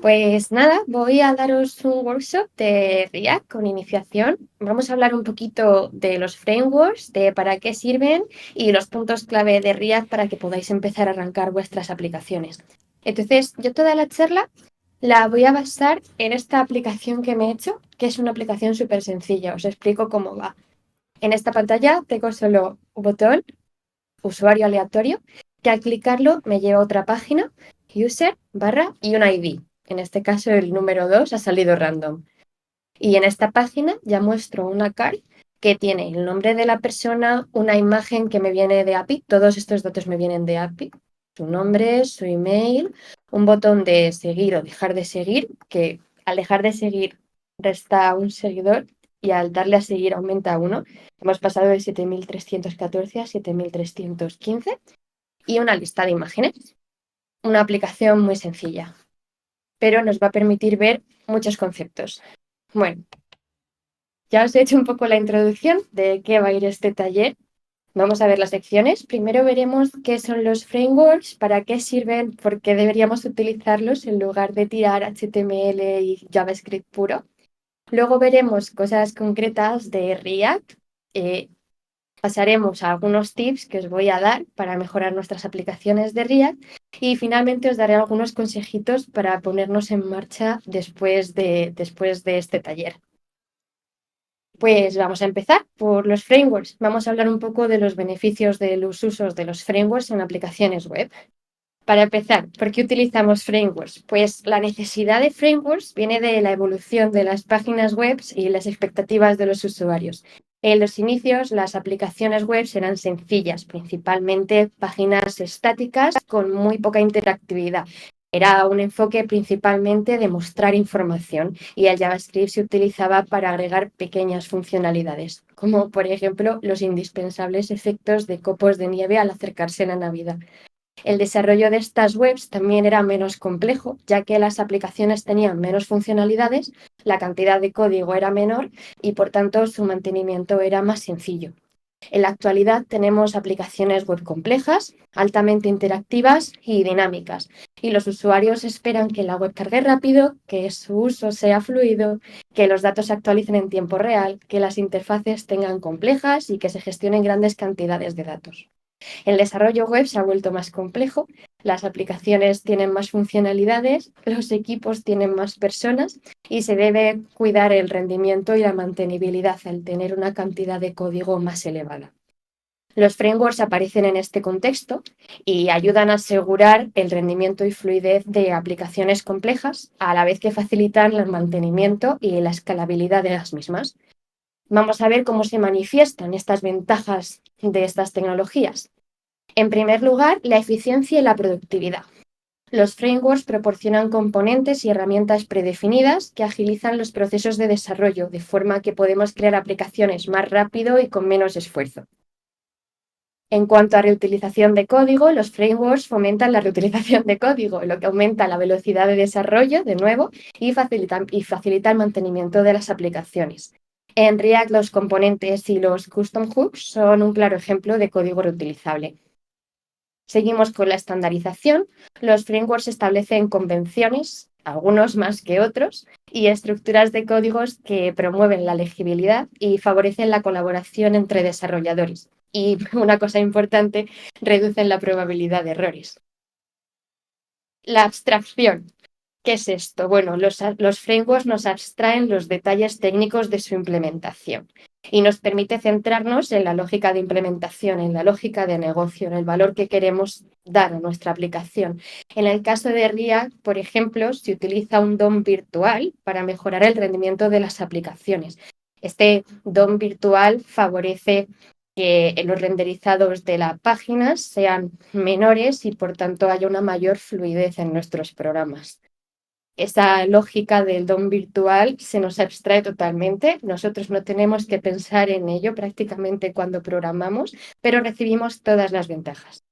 Pues nada, voy a daros un workshop de React con iniciación. Vamos a hablar un poquito de los frameworks, de para qué sirven y los puntos clave de React para que podáis empezar a arrancar vuestras aplicaciones. Entonces, yo toda la charla la voy a basar en esta aplicación que me he hecho, que es una aplicación súper sencilla. Os explico cómo va. En esta pantalla tengo solo un botón, usuario aleatorio, que al clicarlo me lleva a otra página, user, barra y un ID. En este caso el número 2 ha salido random. Y en esta página ya muestro una card que tiene el nombre de la persona, una imagen que me viene de API, todos estos datos me vienen de API, su nombre, su email, un botón de seguir o dejar de seguir, que al dejar de seguir resta un seguidor y al darle a seguir aumenta uno. Hemos pasado de 7.314 a 7.315 y una lista de imágenes. Una aplicación muy sencilla, pero nos va a permitir ver muchos conceptos. Bueno, ya os he hecho un poco la introducción de qué va a ir este taller. Vamos a ver las secciones. Primero veremos qué son los frameworks, para qué sirven, por qué deberíamos utilizarlos en lugar de tirar HTML y JavaScript puro. Luego veremos cosas concretas de React. Pasaremos a algunos tips que os voy a dar para mejorar nuestras aplicaciones de React y finalmente os daré algunos consejitos para ponernos en marcha después de este taller. Pues vamos a empezar por los frameworks. Vamos a hablar un poco de los beneficios de los usos de los frameworks en aplicaciones web. Para empezar, ¿por qué utilizamos frameworks? Pues la necesidad de frameworks viene de la evolución de las páginas web y las expectativas de los usuarios. En los inicios, las aplicaciones web eran sencillas, principalmente páginas estáticas con muy poca interactividad. Era un enfoque principalmente de mostrar información y el JavaScript se utilizaba para agregar pequeñas funcionalidades, como por ejemplo los indispensables efectos de copos de nieve al acercarse la Navidad. El desarrollo de estas webs también era menos complejo, ya que las aplicaciones tenían menos funcionalidades, la cantidad de código era menor y por tanto su mantenimiento era más sencillo. En la actualidad tenemos aplicaciones web complejas, altamente interactivas y dinámicas, y los usuarios esperan que la web cargue rápido, que su uso sea fluido, que los datos se actualicen en tiempo real, que las interfaces tengan complejas y que se gestionen grandes cantidades de datos. El desarrollo web se ha vuelto más complejo, las aplicaciones tienen más funcionalidades, los equipos tienen más personas y se debe cuidar el rendimiento y la mantenibilidad al tener una cantidad de código más elevada. Los frameworks aparecen en este contexto y ayudan a asegurar el rendimiento y fluidez de aplicaciones complejas, a la vez que facilitan el mantenimiento y la escalabilidad de las mismas. Vamos a ver cómo se manifiestan estas ventajas de estas tecnologías. En primer lugar, la eficiencia y la productividad. Los frameworks proporcionan componentes y herramientas predefinidas que agilizan los procesos de desarrollo, de forma que podemos crear aplicaciones más rápido y con menos esfuerzo. En cuanto a reutilización de código, los frameworks fomentan la reutilización de código, lo que aumenta la velocidad de desarrollo, de nuevo, y facilita el mantenimiento de las aplicaciones. En React, los componentes y los custom hooks son un claro ejemplo de código reutilizable. Seguimos con la estandarización. Los frameworks establecen convenciones, algunos más que otros, y estructuras de códigos que promueven la legibilidad y favorecen la colaboración entre desarrolladores. Y una cosa importante, reducen la probabilidad de errores. La abstracción. ¿Qué es esto? Bueno, los frameworks nos abstraen los detalles técnicos de su implementación y nos permite centrarnos en la lógica de implementación, en la lógica de negocio, en el valor que queremos dar a nuestra aplicación. En el caso de React, por ejemplo, se utiliza un DOM virtual para mejorar el rendimiento de las aplicaciones. Este DOM virtual favorece que los renderizados de la página sean menores y por tanto haya una mayor fluidez en nuestros programas. Esa lógica del DOM virtual se nos abstrae totalmente. Nosotros no tenemos que pensar en ello prácticamente cuando programamos, pero recibimos todas las ventajas.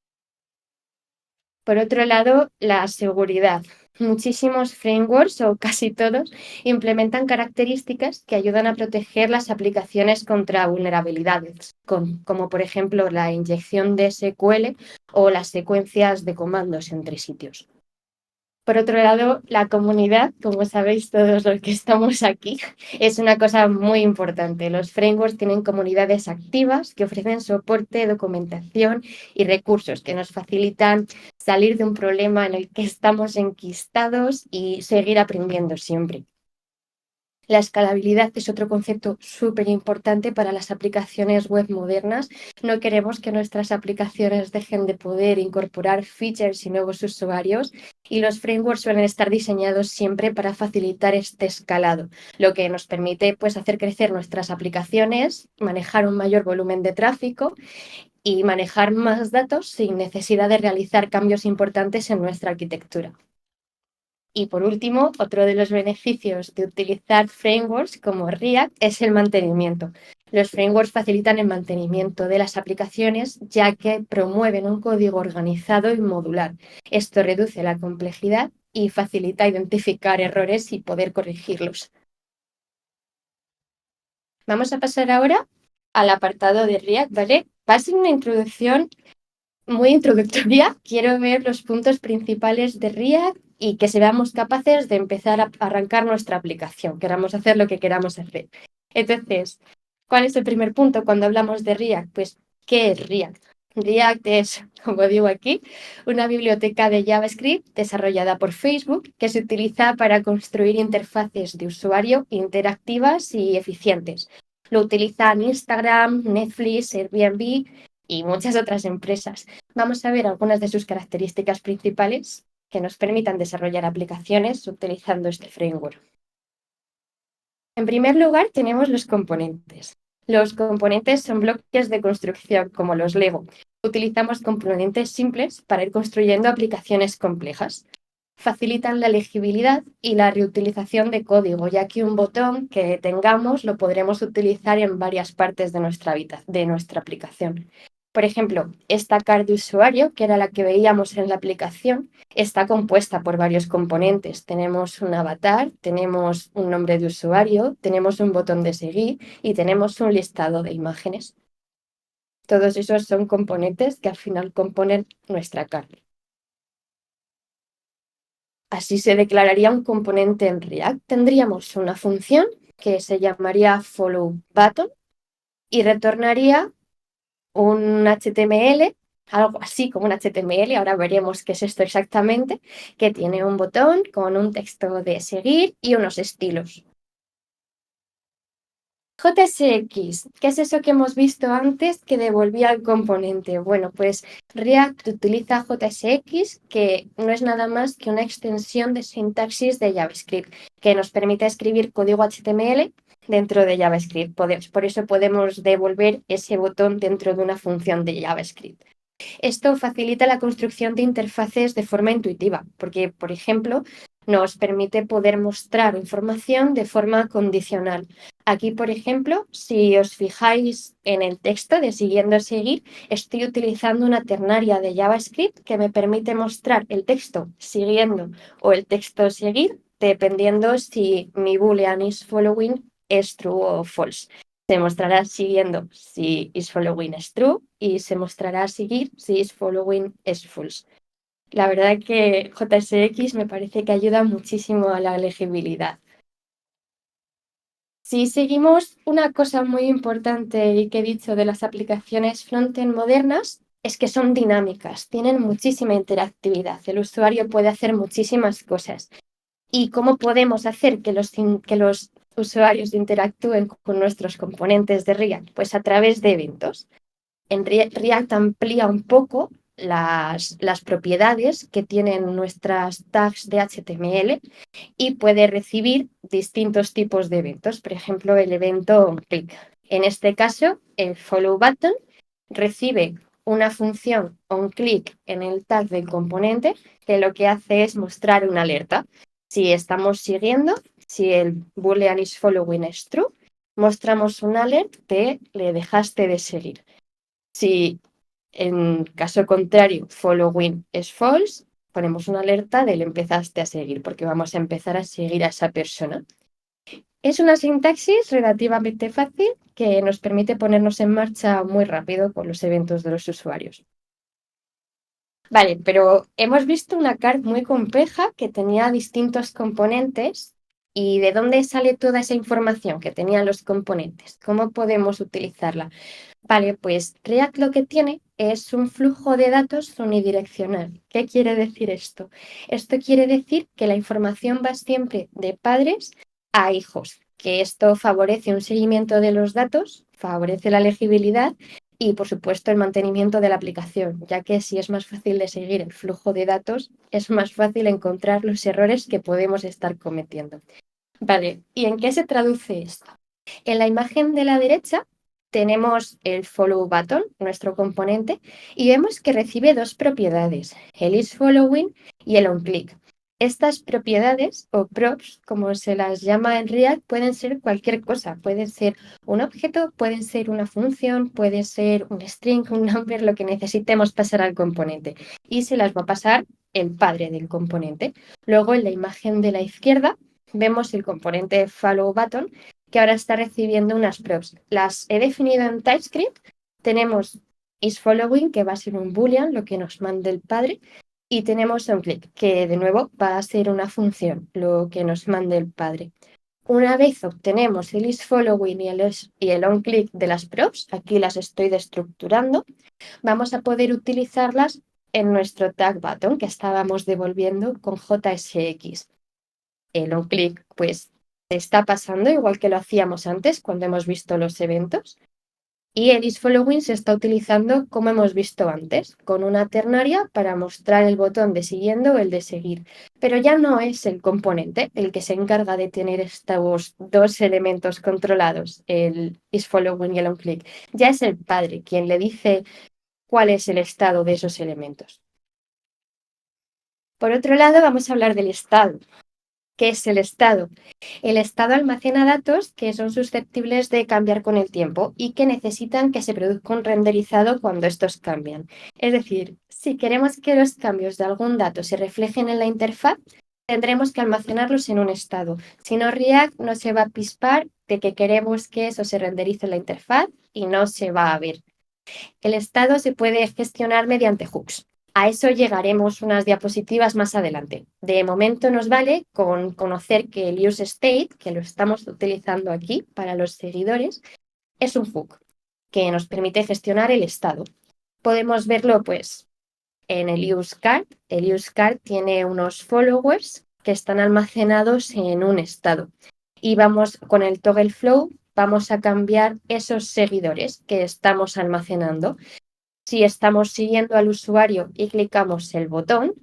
Por otro lado, la seguridad. Muchísimos frameworks, o casi todos, implementan características que ayudan a proteger las aplicaciones contra vulnerabilidades, como por ejemplo la inyección de SQL o las secuencias de comandos entre sitios. Por otro lado, la comunidad, como sabéis todos los que estamos aquí, es una cosa muy importante. Los frameworks tienen comunidades activas que ofrecen soporte, documentación y recursos que nos facilitan salir de un problema en el que estamos enquistados y seguir aprendiendo siempre. La escalabilidad es otro concepto súper importante para las aplicaciones web modernas. No queremos que nuestras aplicaciones dejen de poder incorporar features y nuevos usuarios, y los frameworks suelen estar diseñados siempre para facilitar este escalado, lo que nos permite pues, hacer crecer nuestras aplicaciones, manejar un mayor volumen de tráfico y manejar más datos sin necesidad de realizar cambios importantes en nuestra arquitectura. Y por último, otro de los beneficios de utilizar frameworks como React es el mantenimiento. Los frameworks facilitan el mantenimiento de las aplicaciones ya que promueven un código organizado y modular. Esto reduce la complejidad y facilita identificar errores y poder corregirlos. Vamos a pasar ahora al apartado de React, ¿vale? Va a ser una introducción muy introductoria. Quiero ver los puntos principales de React y que seamos capaces de empezar a arrancar nuestra aplicación, queramos hacer lo que queramos hacer. Entonces, ¿cuál es el primer punto cuando hablamos de React? Pues, ¿qué es React? React es, como digo aquí, una biblioteca de JavaScript desarrollada por Facebook que se utiliza para construir interfaces de usuario interactivas y eficientes. Lo utilizan Instagram, Netflix, Airbnb y muchas otras empresas. Vamos a ver algunas de sus características principales que nos permitan desarrollar aplicaciones utilizando este framework. En primer lugar, tenemos los componentes. Los componentes son bloques de construcción como los Lego. Utilizamos componentes simples para ir construyendo aplicaciones complejas. Facilitan la legibilidad y la reutilización de código, ya que un botón que tengamos lo podremos utilizar en varias partes de nuestra aplicación. Por ejemplo, esta card de usuario, que era la que veíamos en la aplicación, está compuesta por varios componentes. Tenemos un avatar, tenemos un nombre de usuario, tenemos un botón de seguir y tenemos un listado de imágenes. Todos esos son componentes que al final componen nuestra card. Así se declararía un componente en React. Tendríamos una función que se llamaría followButton y retornaría un HTML, algo así como un HTML, ahora veremos qué es esto exactamente, que tiene un botón con un texto de seguir y unos estilos. JSX, ¿qué es eso que hemos visto antes que devolvía el componente? Bueno, pues React utiliza JSX, que no es nada más que una extensión de sintaxis de JavaScript, que nos permite escribir código HTML dentro de JavaScript. Por eso podemos devolver ese botón dentro de una función de JavaScript. Esto facilita la construcción de interfaces de forma intuitiva, porque, por ejemplo, nos permite poder mostrar información de forma condicional. Aquí, por ejemplo, si os fijáis en el texto de siguiendo seguir, estoy utilizando una ternaria de JavaScript que me permite mostrar el texto siguiendo o el texto seguir, dependiendo si mi boolean is following es true o false. Se mostrará siguiendo si is following es true y se mostrará seguir si is following es false. La verdad que JSX me parece que ayuda muchísimo a la legibilidad. Si seguimos, una cosa muy importante y que he dicho de las aplicaciones frontend modernas es que son dinámicas, tienen muchísima interactividad, el usuario puede hacer muchísimas cosas. ¿Y cómo podemos hacer que los usuarios interactúen con nuestros componentes de React? Pues a través de eventos. En React amplía un poco las propiedades que tienen nuestras tags de HTML y puede recibir distintos tipos de eventos. Por ejemplo, el evento onClick. En este caso, el follow button recibe una función onClick en el tag del componente que lo que hace es mostrar una alerta. Si estamos siguiendo, si el boolean is following es true, mostramos un alert de le dejaste de seguir. Si en caso contrario following es false, ponemos una alerta de le empezaste a seguir porque vamos a empezar a seguir a esa persona. Es una sintaxis relativamente fácil que nos permite ponernos en marcha muy rápido con los eventos de los usuarios. Vale, pero hemos visto una card muy compleja que tenía distintos componentes. ¿Y de dónde sale toda esa información que tenían los componentes? ¿Cómo podemos utilizarla? Vale, pues React lo que tiene es un flujo de datos unidireccional. ¿Qué quiere decir esto? Esto quiere decir que la información va siempre de padres a hijos, que esto favorece un seguimiento de los datos, favorece la legibilidad y, por supuesto, el mantenimiento de la aplicación, ya que si es más fácil de seguir el flujo de datos, es más fácil encontrar los errores que podemos estar cometiendo. Vale, ¿y en qué se traduce esto? En la imagen de la derecha tenemos el follow button, nuestro componente, y vemos que recibe dos propiedades, el is following y el onClick. Estas propiedades o props, como se las llama en React, pueden ser cualquier cosa. Pueden ser un objeto, pueden ser una función, puede ser un string, un number, lo que necesitemos pasar al componente. Y se las va a pasar el padre del componente. Luego en la imagen de la izquierda vemos el componente follow button, que ahora está recibiendo unas props. Las he definido en TypeScript. Tenemos isFollowing, que va a ser un boolean, lo que nos mande el padre, y tenemos onClick, que de nuevo va a ser una función, lo que nos mande el padre. Una vez obtenemos el isFollowing y el onClick de las props, aquí las estoy destructurando, vamos a poder utilizarlas en nuestro tag button que estábamos devolviendo con JSX. El onClick, pues, está pasando igual que lo hacíamos antes cuando hemos visto los eventos. Y el isFollowing se está utilizando como hemos visto antes, con una ternaria para mostrar el botón de siguiendo o el de seguir. Pero ya no es el componente el que se encarga de tener estos dos elementos controlados, el isFollowing y el onClick. Ya es el padre quien le dice cuál es el estado de esos elementos. Por otro lado, vamos a hablar del estado. ¿Qué es el estado? El estado almacena datos que son susceptibles de cambiar con el tiempo y que necesitan que se produzca un renderizado cuando estos cambian. Es decir, si queremos que los cambios de algún dato se reflejen en la interfaz, tendremos que almacenarlos en un estado. Si no, React no se va a pispar de que queremos que eso se renderice en la interfaz y no se va a ver. El estado se puede gestionar mediante hooks. A eso llegaremos unas diapositivas más adelante. De momento nos vale con conocer que el useState, que lo estamos utilizando aquí para los seguidores, es un hook que nos permite gestionar el estado. Podemos verlo pues en el useCard. El useCard tiene unos followers que están almacenados en un estado. Y vamos con el toggle flow, vamos a cambiar esos seguidores que estamos almacenando. Si estamos siguiendo al usuario y clicamos el botón,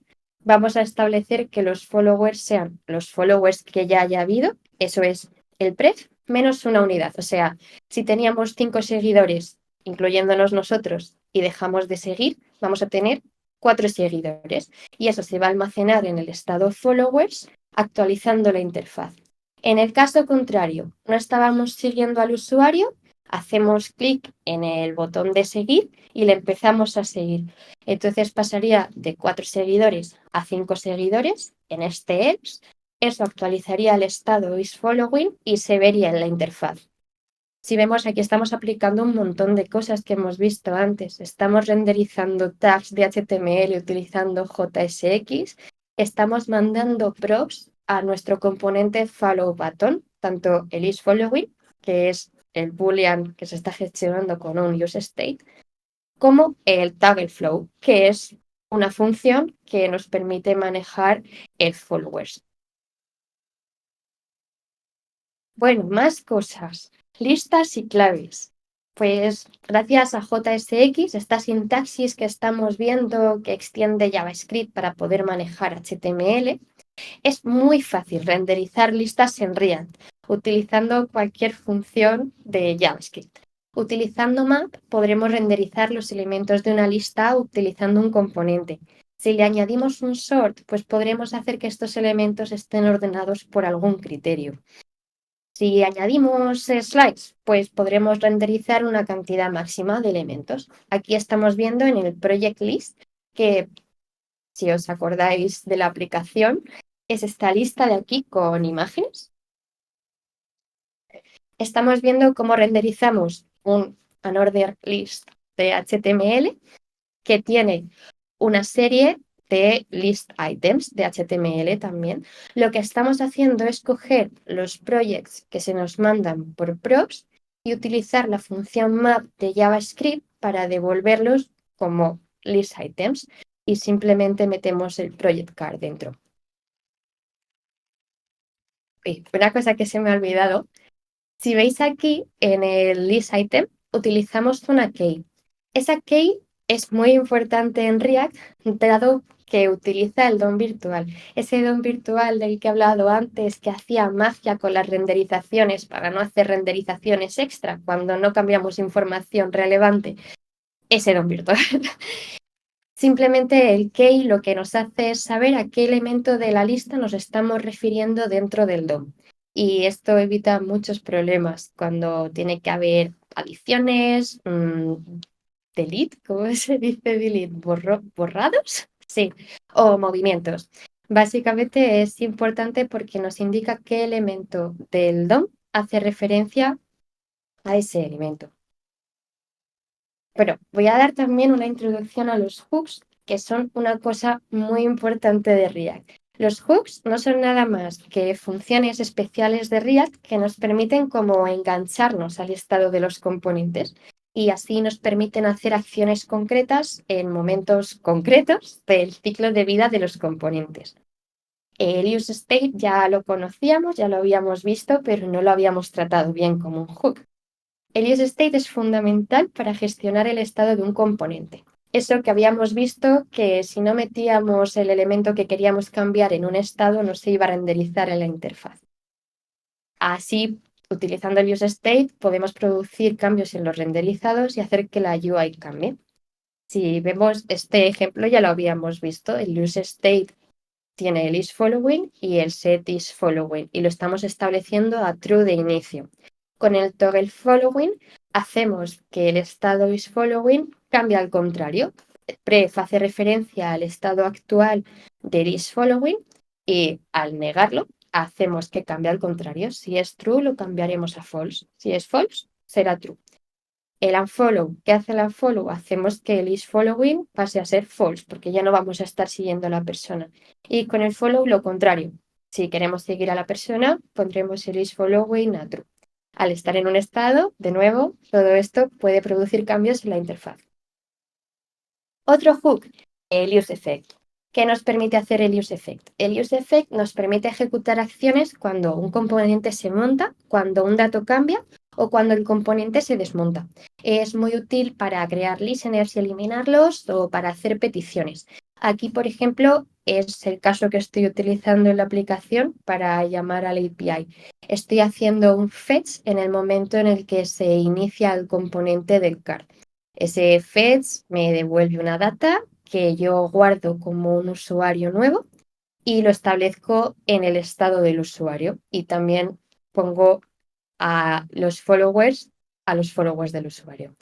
vamos a establecer que los followers sean los followers que ya haya habido, eso es el pref, menos una unidad. O sea, si teníamos 5 seguidores, incluyéndonos nosotros, y dejamos de seguir, vamos a tener 4 seguidores. Y eso se va a almacenar en el estado followers, actualizando la interfaz. En el caso contrario, no estábamos siguiendo al usuario, hacemos clic en el botón de seguir y le empezamos a seguir. Entonces pasaría de 4 seguidores a 5 seguidores en este else. Eso actualizaría el estado isFollowing y se vería en la interfaz. Si vemos aquí estamos aplicando un montón de cosas que hemos visto antes. Estamos renderizando tags de HTML utilizando JSX. Estamos mandando props a nuestro componente follow button, tanto el isFollowing, que es el boolean que se está gestionando con un useState, como el TaggleFlow, que es una función que nos permite manejar el followers. Bueno, más cosas, listas y claves. Pues gracias a JSX, esta sintaxis que estamos viendo que extiende JavaScript para poder manejar HTML, es muy fácil renderizar listas en React utilizando cualquier función de JavaScript. Utilizando map podremos renderizar los elementos de una lista utilizando un componente. Si le añadimos un sort, pues podremos hacer que estos elementos estén ordenados por algún criterio. Si añadimos slides, pues podremos renderizar una cantidad máxima de elementos. Aquí estamos viendo en el project list que, si os acordáis de la aplicación, es esta lista de aquí con imágenes. Estamos viendo cómo renderizamos un unordered list de HTML que tiene una serie de list items de HTML también. Lo que estamos haciendo es coger los projects que se nos mandan por props y utilizar la función map de JavaScript para devolverlos como list items y simplemente metemos el project card dentro. Una cosa que se me ha olvidado, si veis aquí en el list item utilizamos una key. Esa key es muy importante en React dado que utiliza el DOM virtual. Ese DOM virtual del que he hablado antes que hacía magia con las renderizaciones para no hacer renderizaciones extra cuando no cambiamos información relevante. Ese DOM virtual. Simplemente el key lo que nos hace es saber a qué elemento de la lista nos estamos refiriendo dentro del DOM. Y esto evita muchos problemas cuando tiene que haber adiciones, delete, ¿cómo se dice delete? ¿Borrados? Sí, o movimientos. Básicamente es importante porque nos indica qué elemento del DOM hace referencia a ese elemento. Pero voy a dar también una introducción a los hooks, que son una cosa muy importante de React. Los hooks no son nada más que funciones especiales de React que nos permiten como engancharnos al estado de los componentes y así nos permiten hacer acciones concretas en momentos concretos del ciclo de vida de los componentes. El useState ya lo conocíamos, ya lo habíamos visto, pero no lo habíamos tratado bien como un hook. El useState es fundamental para gestionar el estado de un componente. Eso que habíamos visto que si no metíamos el elemento que queríamos cambiar en un estado no se iba a renderizar en la interfaz. Así, utilizando el useState podemos producir cambios en los renderizados y hacer que la UI cambie. Si vemos este ejemplo ya lo habíamos visto, el useState tiene el isFollowing y el setIsFollowing y lo estamos estableciendo a true de inicio. Con el toggle following hacemos que el estado isFollowing cambie al contrario. Pref hace referencia al estado actual del isFollowing y al negarlo hacemos que cambie al contrario. Si es true lo cambiaremos a false. Si es false será true. El unfollow, ¿qué hace el unfollow? Hacemos que el isFollowing pase a ser false porque ya no vamos a estar siguiendo a la persona. Y con el follow lo contrario. Si queremos seguir a la persona, pondremos el isFollowing a true. Al estar en un estado, de nuevo, todo esto puede producir cambios en la interfaz. Otro hook, el useEffect. ¿Qué nos permite hacer el useEffect? El useEffect nos permite ejecutar acciones cuando un componente se monta, cuando un dato cambia o cuando el componente se desmonta. Es muy útil para crear listeners y eliminarlos o para hacer peticiones. Aquí, por ejemplo, es el caso que estoy utilizando en la aplicación para llamar al API. Estoy haciendo un fetch en el momento en el que se inicia el componente del card. Ese fetch me devuelve una data que yo guardo como un usuario nuevo y lo establezco en el estado del usuario y también pongo a los followers del usuario.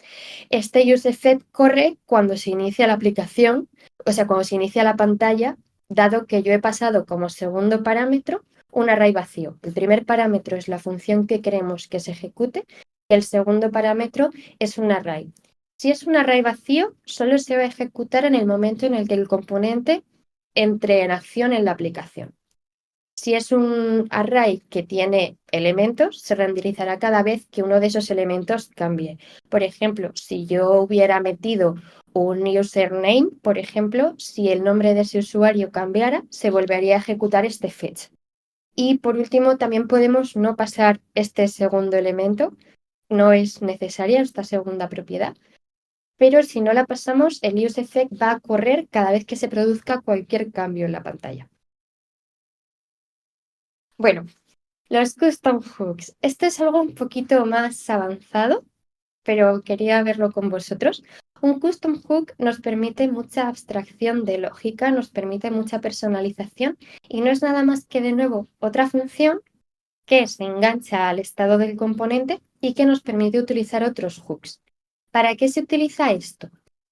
Este useEffect corre cuando se inicia la aplicación, o sea, cuando se inicia la pantalla, dado que yo he pasado como segundo parámetro un array vacío. El primer parámetro es la función que queremos que se ejecute y el segundo parámetro es un array. Si es un array vacío, solo se va a ejecutar en el momento en el que el componente entre en acción en la aplicación. Si es un array que tiene elementos, se renderizará cada vez que uno de esos elementos cambie. Por ejemplo, si yo hubiera metido un username, por ejemplo, si el nombre de ese usuario cambiara, se volvería a ejecutar este fetch. Y por último, también podemos no pasar este segundo elemento. No es necesaria esta segunda propiedad. Pero si no la pasamos, el useEffect va a correr cada vez que se produzca cualquier cambio en la pantalla. Bueno, los custom hooks. Esto es algo un poquito más avanzado, pero quería verlo con vosotros. Un custom hook nos permite mucha abstracción de lógica, nos permite mucha personalización y no es nada más que de nuevo otra función que se engancha al estado del componente y que nos permite utilizar otros hooks. ¿Para qué se utiliza esto?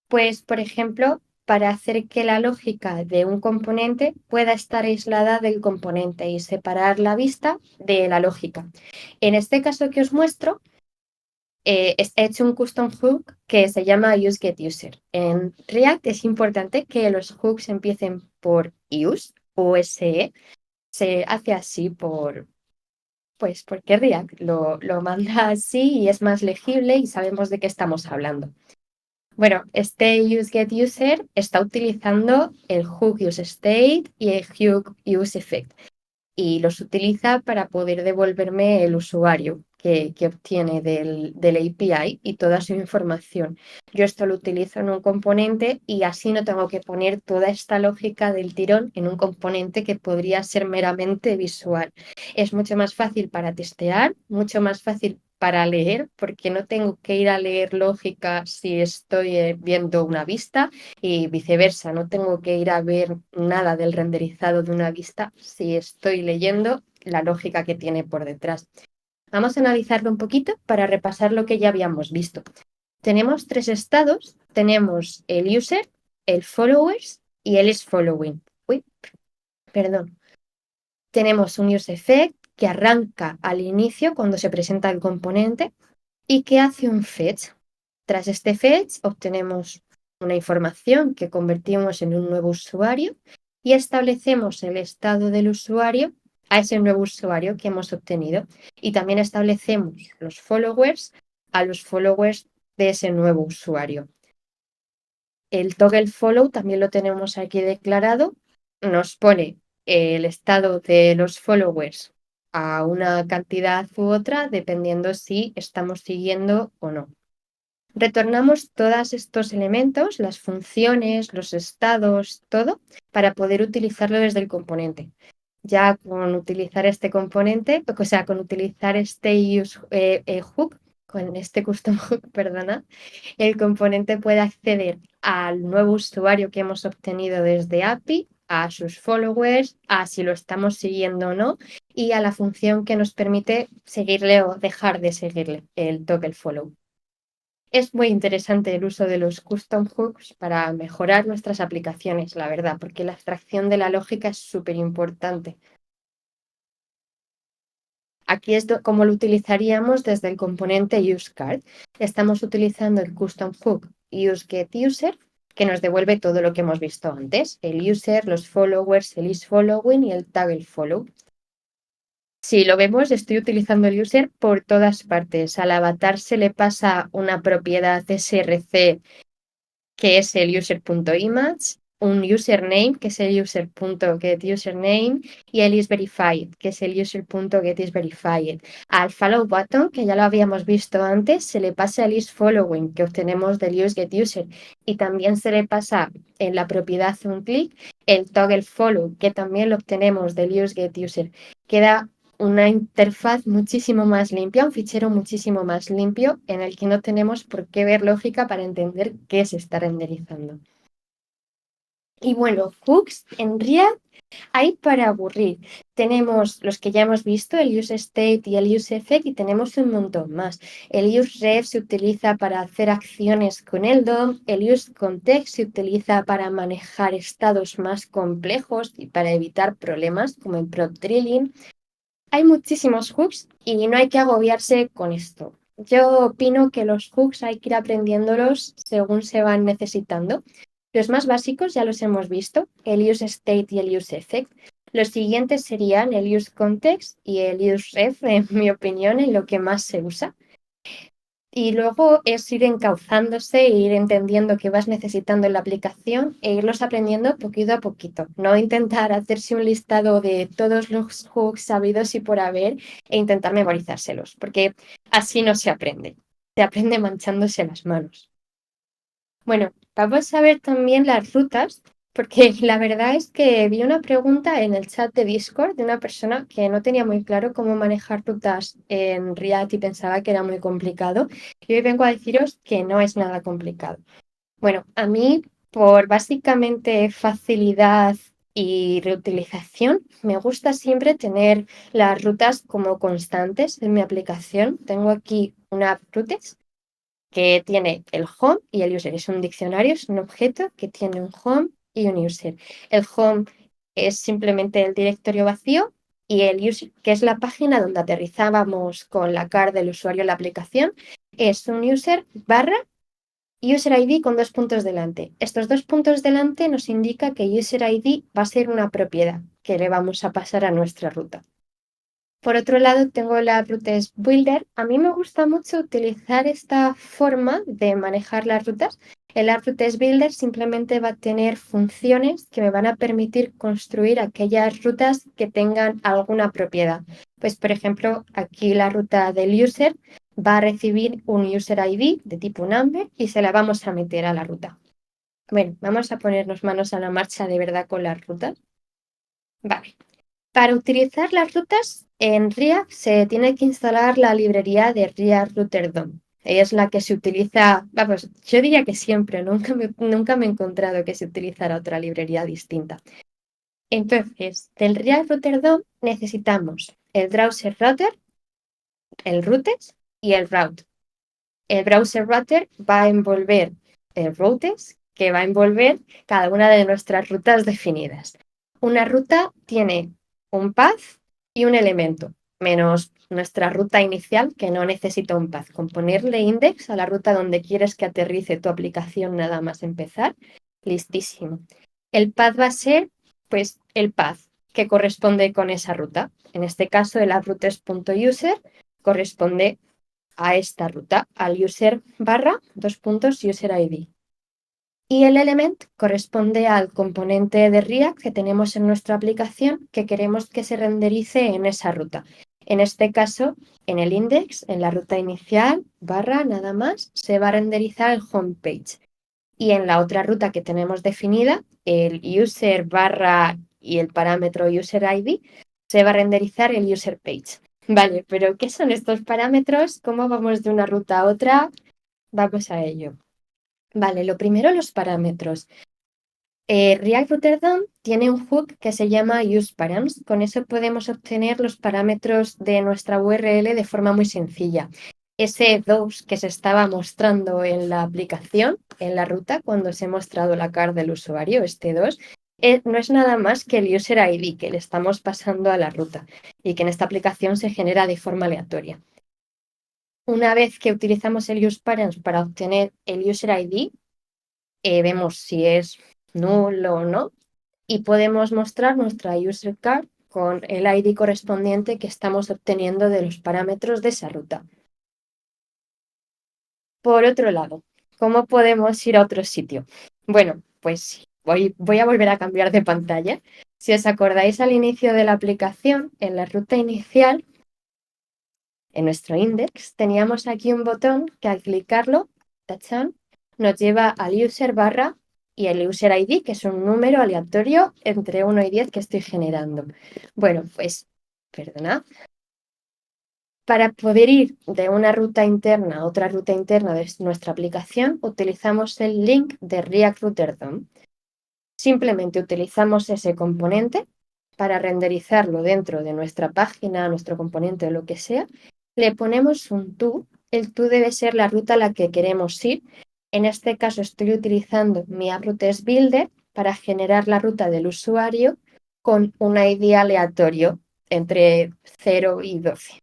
Pues, por ejemplo, para hacer que la lógica de un componente pueda estar aislada del componente y separar la vista de la lógica. En este caso que os muestro, he hecho un custom hook que se llama useGetUser. En React es importante que los hooks empiecen por use, USE. Se hace así pues porque React lo manda así y es más legible y sabemos de qué estamos hablando. Bueno, este useGetUser está utilizando el hook useState y el hook useEffect y los utiliza para poder devolverme el usuario que obtiene del API y toda su información. Yo esto lo utilizo en un componente y así no tengo que poner toda esta lógica del tirón en un componente que podría ser meramente visual. Es mucho más fácil para testear, mucho más fácil para leer, porque no tengo que ir a leer lógica si estoy viendo una vista y viceversa, no tengo que ir a ver nada del renderizado de una vista si estoy leyendo la lógica que tiene por detrás. Vamos a analizarlo un poquito para repasar lo que ya habíamos visto. Tenemos tres estados, tenemos el user, el followers y el is following. Uy, perdón. Tenemos un useEffect que arranca al inicio cuando se presenta el componente y que hace un fetch. Tras este fetch obtenemos una información que convertimos en un nuevo usuario y establecemos el estado del usuario a ese nuevo usuario que hemos obtenido. Y también establecemos los followers a los followers de ese nuevo usuario. El toggle follow también lo tenemos aquí declarado. Nos pone el estado de los followers a una cantidad u otra dependiendo si estamos siguiendo o no. Retornamos todos estos elementos, las funciones, los estados, todo, para poder utilizarlo desde el componente. Ya con utilizar este componente, o sea, con utilizar este hook, con este custom hook, perdona, el componente puede acceder al nuevo usuario que hemos obtenido desde API, a sus followers, a si lo estamos siguiendo o no, y a la función que nos permite seguirle o dejar de seguirle, el toggle follow. Es muy interesante el uso de los custom hooks para mejorar nuestras aplicaciones, la verdad, porque la abstracción de la lógica es súper importante. Aquí es como lo utilizaríamos desde el componente useCard. Estamos utilizando el custom hook useGetUser, que nos devuelve todo lo que hemos visto antes, el user, los followers, el isFollowing y el toggle_follow. Si lo vemos, estoy utilizando el user por todas partes. Al avatar se le pasa una propiedad src que es el user.image, un username, que es el user.getUsername, y el isVerified, que es el user.getIsVerified. Al follow button, que ya lo habíamos visto antes, se le pasa el isFollowing, que obtenemos del useGetUser, y también se le pasa en la propiedad un clic el toggle_follow, que también lo obtenemos del useGetUser. Queda una interfaz muchísimo más limpia, un fichero muchísimo más limpio en el que no tenemos por qué ver lógica para entender qué se está renderizando. Y bueno, hooks en React hay para aburrir. Tenemos los que ya hemos visto, el useState y el useEffect, y tenemos un montón más. El useRef se utiliza para hacer acciones con el DOM, el useContext se utiliza para manejar estados más complejos y para evitar problemas como el prop drilling. Hay muchísimos hooks y no hay que agobiarse con esto. Yo opino que los hooks hay que ir aprendiéndolos según se van necesitando. Los más básicos ya los hemos visto, el useState y el useEffect. Los siguientes serían el useContext y el useRef, en mi opinión, en lo que más se usa. Y luego es ir encauzándose e ir entendiendo qué vas necesitando en la aplicación e irlos aprendiendo poquito a poquito. No intentar hacerse un listado de todos los hooks sabidos y por haber e intentar memorizárselos, porque así no se aprende. Se aprende manchándose las manos. Bueno, vamos a ver también las rutas, porque la verdad es que vi una pregunta en el chat de Discord de una persona que no tenía muy claro cómo manejar rutas en React y pensaba que era muy complicado. Y hoy vengo a deciros que no es nada complicado. Bueno, a mí, por básicamente facilidad y reutilización, me gusta siempre tener las rutas como constantes en mi aplicación. Tengo aquí una app routes que tiene el home y el user. Es un diccionario, es un objeto que tiene un home y un user. El home es simplemente el directorio vacío y el user, que es la página donde aterrizábamos con la car del usuario en la aplicación, es un user barra user ID con 2 puntos delante. Estos 2 puntos delante nos indica que user ID va a ser una propiedad que le vamos a pasar a nuestra ruta. Por otro lado, tengo la Routes Builder. A mí me gusta mucho utilizar esta forma de manejar las rutas. El Routes Builder simplemente va a tener funciones que me van a permitir construir aquellas rutas que tengan alguna propiedad. Pues, por ejemplo, aquí la ruta del user va a recibir un user ID de tipo number y se la vamos a meter a la ruta. Bueno, vamos a ponernos manos a la marcha de verdad con las rutas. Vale. Para utilizar las rutas en React se tiene que instalar la librería de React Router DOM. Es la que se utiliza, vamos, yo diría que siempre, nunca me he encontrado que se utilizara otra librería distinta. Entonces, del React Router DOM necesitamos el browser router, el routes y el route. El browser router va a envolver el routes, que va a envolver cada una de nuestras rutas definidas. Una ruta tiene un path y un elemento, menos nuestra ruta inicial que no necesita un path. Con ponerle index a la ruta donde quieres que aterrice tu aplicación nada más empezar, listísimo. El path va a ser, pues, el path que corresponde con esa ruta. En este caso, el app.routes.user corresponde a esta ruta, al user barra user ID. Y el element corresponde al componente de React que tenemos en nuestra aplicación que queremos que se renderice en esa ruta. En este caso, en el index, en la ruta inicial, barra, nada más, se va a renderizar el homepage. Y en la otra ruta que tenemos definida, el user barra y el parámetro user ID, se va a renderizar el user page. Vale, pero ¿qué son estos parámetros? ¿Cómo vamos de una ruta a otra? Vamos a ello. Vale, lo primero, los parámetros. React Router DOM tiene un hook que se llama useParams. Con eso podemos obtener los parámetros de nuestra URL de forma muy sencilla. Ese 2 que se estaba mostrando en la aplicación, en la ruta, cuando se ha mostrado la car del usuario, este 2, no es nada más que el user ID que le estamos pasando a la ruta y que en esta aplicación se genera de forma aleatoria. Una vez que utilizamos el useParams para obtener el user ID, vemos si es nulo o no y podemos mostrar nuestra user card con el ID correspondiente que estamos obteniendo de los parámetros de esa ruta. Por otro lado, ¿cómo podemos ir a otro sitio? Bueno, pues voy a volver a cambiar de pantalla. Si os acordáis al inicio de la aplicación, en la ruta inicial, en nuestro index, teníamos aquí un botón que al clicarlo, tachan, nos lleva al user barra y el user ID, que es un número aleatorio entre 1 y 10 que estoy generando. Bueno, pues, perdona. Para poder ir de una ruta interna a otra ruta interna de nuestra aplicación, utilizamos el link de React Router DOM. Simplemente utilizamos ese componente para renderizarlo dentro de nuestra página, nuestro componente o lo que sea. Le ponemos un to. El to debe ser la ruta a la que queremos ir. En este caso estoy utilizando mi AppRoutes Builder para generar la ruta del usuario con un ID aleatorio entre 0 y 12.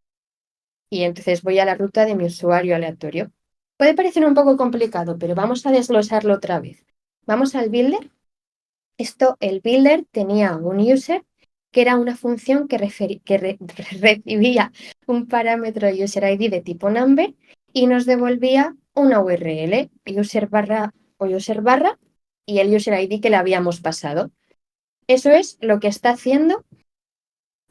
Y entonces voy a la ruta de mi usuario aleatorio. Puede parecer un poco complicado, pero vamos a desglosarlo otra vez. Vamos al builder. El builder tenía un user que era una función que recibía un parámetro user ID de tipo number y nos devolvía una URL, user barra o user barra y el user ID que le habíamos pasado. Eso es lo que está haciendo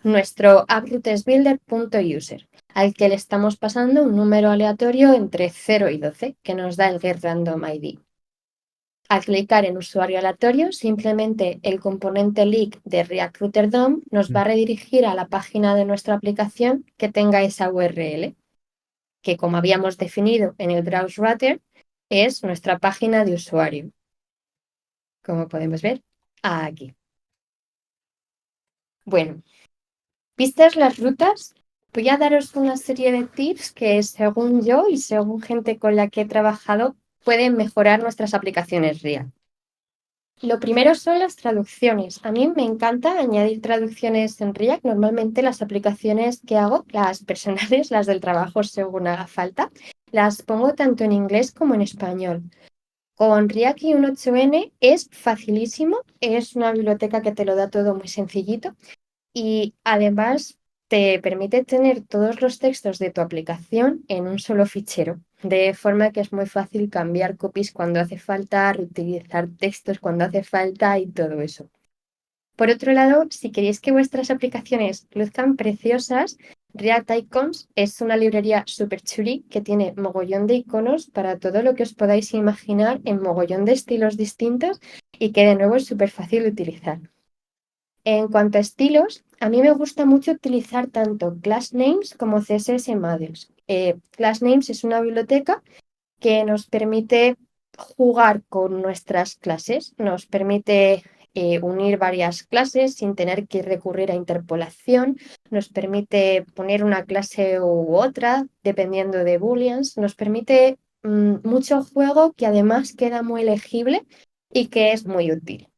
nuestro app.routesbuilder.user, al que le estamos pasando un número aleatorio entre 0 y 12, que nos da el getRandomID. Al clicar en usuario aleatorio, simplemente el componente leak de React Router DOM nos va a redirigir a la página de nuestra aplicación que tenga esa URL, que como habíamos definido en el browse router, es nuestra página de usuario. Como podemos ver, aquí. Bueno, vistas las rutas, voy a daros una serie de tips que según yo y según gente con la que he trabajado pueden mejorar nuestras aplicaciones React. Lo primero son las traducciones. A mí me encanta añadir traducciones en React. Normalmente las aplicaciones que hago, las personales, las del trabajo según haga falta, las pongo tanto en inglés como en español. Con React y un 8N es facilísimo, es una biblioteca que te lo da todo muy sencillito y además te permite tener todos los textos de tu aplicación en un solo fichero, de forma que es muy fácil cambiar copies cuando hace falta, reutilizar textos cuando hace falta y todo eso. Por otro lado, si queréis que vuestras aplicaciones luzcan preciosas, React Icons es una librería súper chuli que tiene mogollón de iconos para todo lo que os podáis imaginar en mogollón de estilos distintos y que de nuevo es súper fácil de utilizar. En cuanto a estilos, a mí me gusta mucho utilizar tanto Class Names como CSS Models. Class Names es una biblioteca que nos permite jugar con nuestras clases, nos permite unir varias clases sin tener que recurrir a interpolación, nos permite poner una clase u otra dependiendo de booleans, nos permite mucho juego que además queda muy legible y que es muy útil.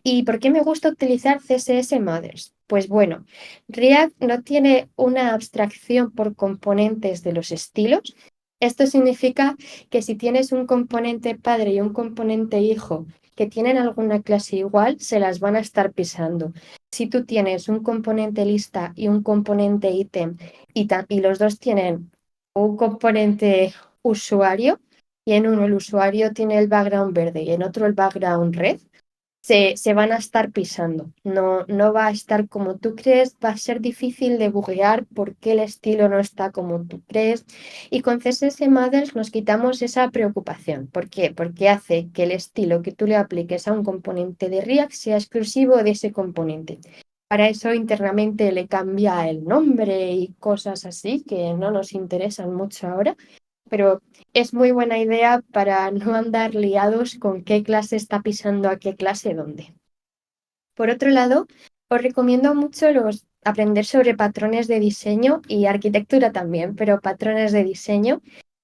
¿Y por qué me gusta utilizar CSS Mothers? Pues bueno, React no tiene una abstracción por componentes de los estilos. Esto significa que si tienes un componente padre y un componente hijo que tienen alguna clase igual, se las van a estar pisando. Si tú tienes un componente lista y un componente ítem y los dos tienen un componente usuario y en uno el usuario tiene el background verde y en otro el background red, se van a estar pisando. No va a estar como tú crees, va a ser difícil de buguear porque el estilo no está como tú crees. Y con CSS Models nos quitamos esa preocupación. ¿Por qué? Porque hace que el estilo que tú le apliques a un componente de React sea exclusivo de ese componente. Para eso internamente le cambia el nombre y cosas así que no nos interesan mucho ahora, pero es muy buena idea para no andar liados con qué clase está pisando a qué clase dónde. Por otro lado, os recomiendo mucho aprender sobre patrones de diseño y arquitectura también, pero patrones de diseño.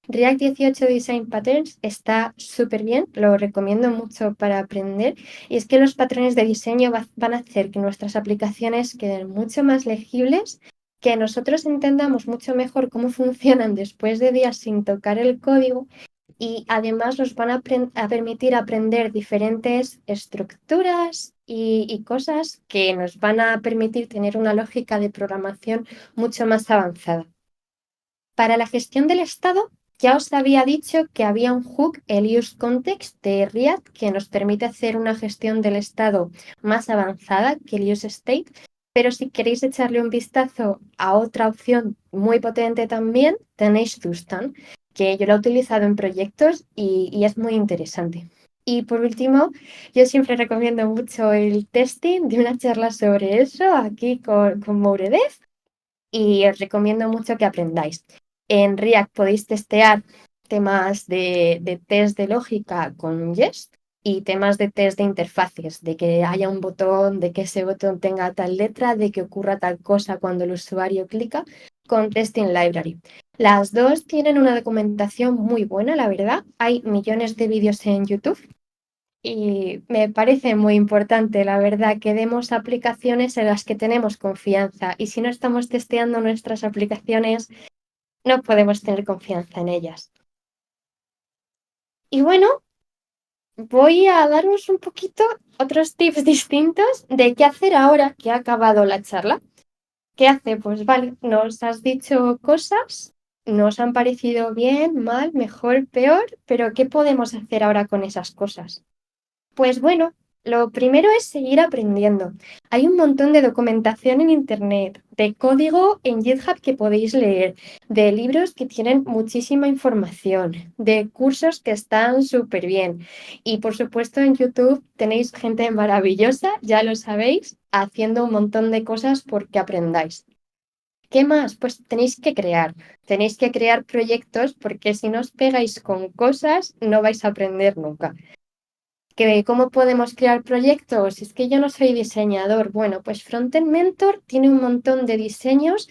React 18 Design Patterns está súper bien, lo recomiendo mucho para aprender. Y es que los patrones de diseño van a hacer que nuestras aplicaciones queden mucho más legibles, que nosotros entendamos mucho mejor cómo funcionan después de días sin tocar el código y además nos van a permitir aprender diferentes estructuras y cosas que nos van a permitir tener una lógica de programación mucho más avanzada. Para la gestión del estado, ya os había dicho que había un hook, el useContext de React, que nos permite hacer una gestión del estado más avanzada que el useState, pero si queréis echarle un vistazo a otra opción muy potente también, tenéis Tustan, que yo lo he utilizado en proyectos y es muy interesante. Y por último, yo siempre recomiendo mucho el testing de una charla sobre eso aquí con Mouredev y os recomiendo mucho que aprendáis. En React podéis testear temas de test de lógica con Jest y temas de test de interfaces, de que haya un botón, de que ese botón tenga tal letra, de que ocurra tal cosa cuando el usuario clica, con Testing Library. Las dos tienen una documentación muy buena, la verdad. Hay millones de vídeos en YouTube y me parece muy importante, la verdad, que demos aplicaciones en las que tenemos confianza. Y si no estamos testeando nuestras aplicaciones, no podemos tener confianza en ellas. Y bueno, voy a daros un poquito otros tips distintos de qué hacer ahora que ha acabado la charla. ¿Qué hace? Pues vale, nos has dicho cosas, nos han parecido bien, mal, mejor, peor, pero ¿qué podemos hacer ahora con esas cosas? Pues bueno, lo primero es seguir aprendiendo. Hay un montón de documentación en Internet, de código en GitHub que podéis leer, de libros que tienen muchísima información, de cursos que están súper bien. Y por supuesto en YouTube tenéis gente maravillosa, ya lo sabéis, haciendo un montón de cosas porque aprendáis. ¿Qué más? Pues tenéis que crear proyectos porque si no os pegáis con cosas no vais a aprender nunca. ¿Cómo podemos crear proyectos? Es que yo no soy diseñador. Bueno, pues Frontend Mentor tiene un montón de diseños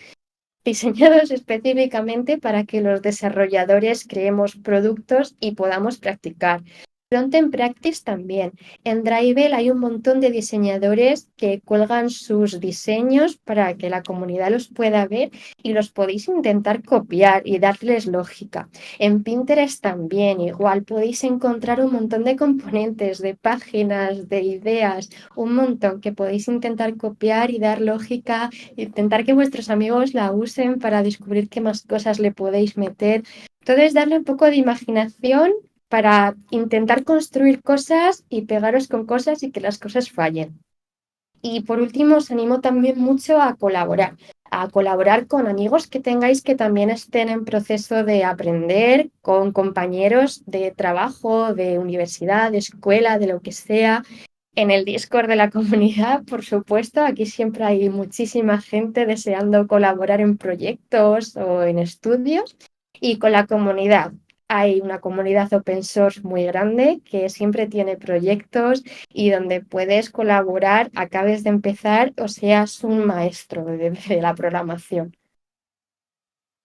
diseñados específicamente para que los desarrolladores creemos productos y podamos practicar. Frontend Practice también. En Drive hay un montón de diseñadores que cuelgan sus diseños para que la comunidad los pueda ver y los podéis intentar copiar y darles lógica. En Pinterest también, igual podéis encontrar un montón de componentes, de páginas, de ideas, un montón que podéis intentar copiar y dar lógica, intentar que vuestros amigos la usen para descubrir qué más cosas le podéis meter. Todo es darle un poco de imaginación para intentar construir cosas y pegaros con cosas y que las cosas fallen. Y por último, os animo también mucho a colaborar con amigos que tengáis que también estén en proceso de aprender, con compañeros de trabajo, de universidad, de escuela, de lo que sea. En el Discord de la comunidad, por supuesto, aquí siempre hay muchísima gente deseando colaborar en proyectos o en estudios. Y con la comunidad, hay una comunidad open source muy grande que siempre tiene proyectos y donde puedes colaborar, acabes de empezar o seas un maestro de la programación.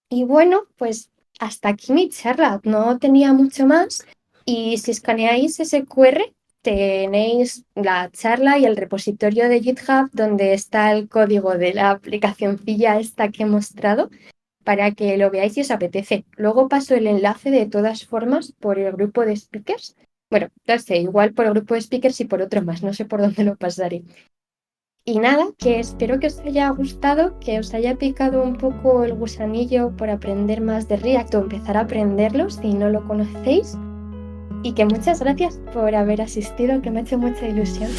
Y bueno, pues hasta aquí mi charla. No tenía mucho más. Y si escaneáis ese QR, tenéis la charla y el repositorio de GitHub donde está el código de la aplicacioncilla esta que he mostrado para que lo veáis si os apetece. Luego paso el enlace de todas formas por el grupo de speakers. Bueno, no sé, igual por el grupo de speakers y por otro más, no sé por dónde lo pasaré. Y nada, que espero que os haya gustado, que os haya picado un poco el gusanillo por aprender más de React o empezar a aprenderlo si no lo conocéis. Y que muchas gracias por haber asistido, que me ha hecho mucha ilusión.